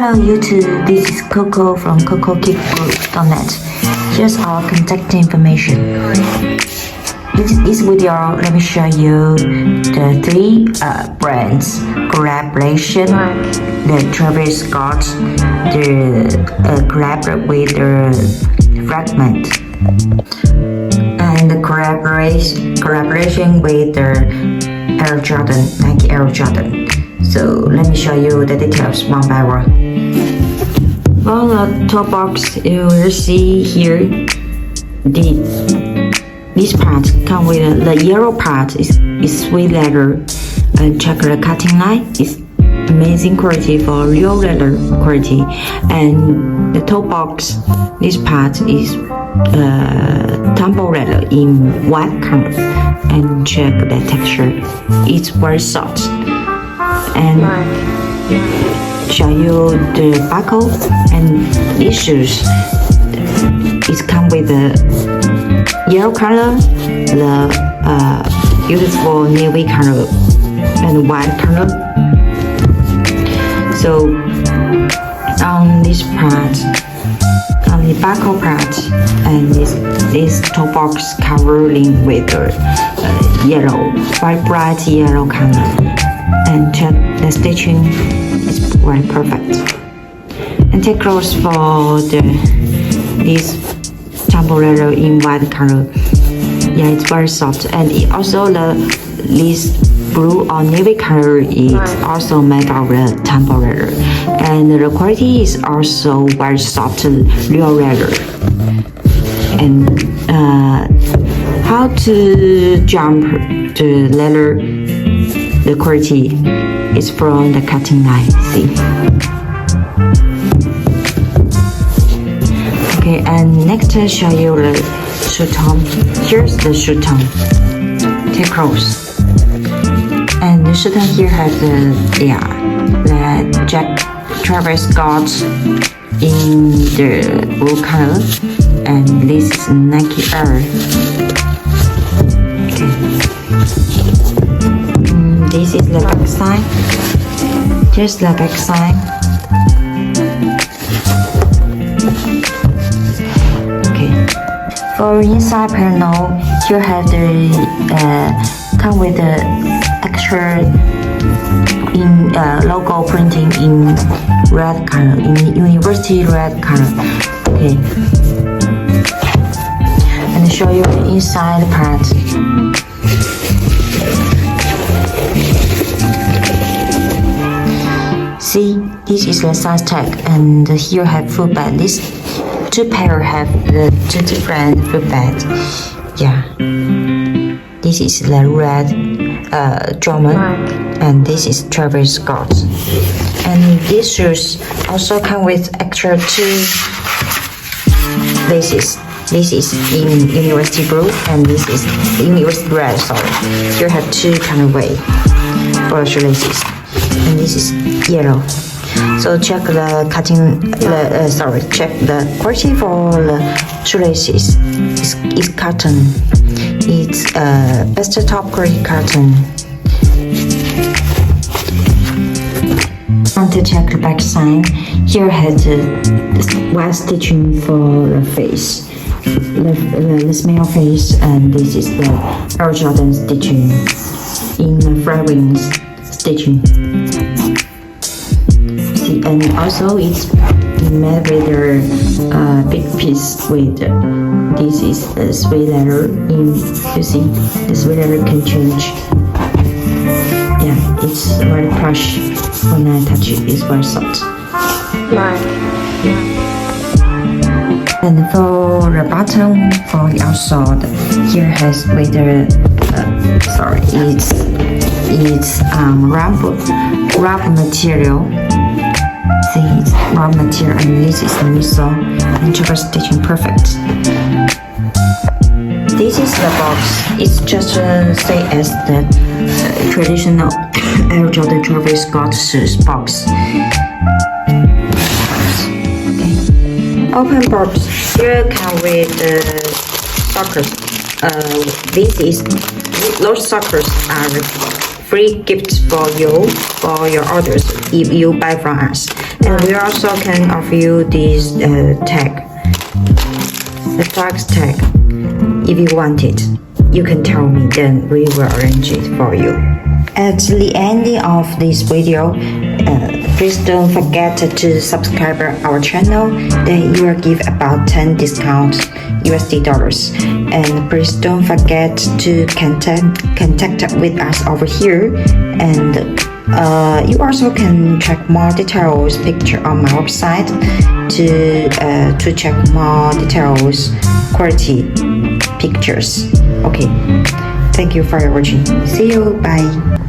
Hello YouTube, this is Coco from CocoKickBook.net. Here's our contact information. In this video, let me show you the three brands collaboration. The Travis Scott, the collab with the Fragment, and the collaboration with the Air Jordan, Nike Air Jordan. So let me show you the details one by one. On the top box, you will see here this part come with the yellow part is sweet leather, and check the cutting line is amazing quality for real leather quality, and the top box this part is tumble leather in white color, and check the texture, it's very soft. And show you the buckle, and these shoes it come with the yellow color, the beautiful navy color, and white color. So on this part, on the buckle part, and this top box covering with the yellow, bright yellow color. And check the stitching is very perfect. And take clothes for this tumble leather in white color. Yeah, it's very soft, and this blue or navy color is also made of the tumble leather, and the quality is also very soft real leather. And how to jump the leather? The quality is from the cutting line, see? Okay, and next I'll show you the shoe top. Here's the shoe top. Take close. And the shoe top here has the Travis Scott in the blue color, and this is Nike Air. This is the back side. Here's the back side. Okay. For inside panel, you have the come with the extra in logo printing in red color, in university red color. Okay. And show you the inside part. See, this is the size tag, and here have foot bed. These two pair have the two different foot bed. Yeah, this is the red German, and this is Travis Scott. And these shoes also come with extra two laces. This is in university blue, and this is university red. Sorry, here have two colorway for shoelaces. And this is yellow. So check the cutting. Check the quality for the shoelaces. It's cotton. It's best top quality cotton. And to check the back side, here has the white stitching for the face, the small face, and this is the Air Jordan stitching in the fragment stitching. See, and also it's made with a big piece with this is a sweet leather. You see, the sweet leather can change. Yeah, it's very plush. When I touch it, it's very soft. And for the bottom, for the outside, here has with the it's rubber material. See, it's rubber material, and this is the midsole, and triple stitching perfect. This is the box. It's just same as the traditional Air Jordan Travis Scott shoes box. Okay. Open box. Here come with the sockers. Those sockers are free gifts for you for your orders if you buy from us. And we also can offer you this tag, the tax tag. If you want it, you can tell me, then we will arrange it for you. At the end of this video, please don't forget to subscribe our channel. Then you will give about 10 discount USD dollars. And please don't forget to contact with us over here. And you also can check more details picture on my website to check more details quality pictures. Okay, thank you for watching. See you. Bye.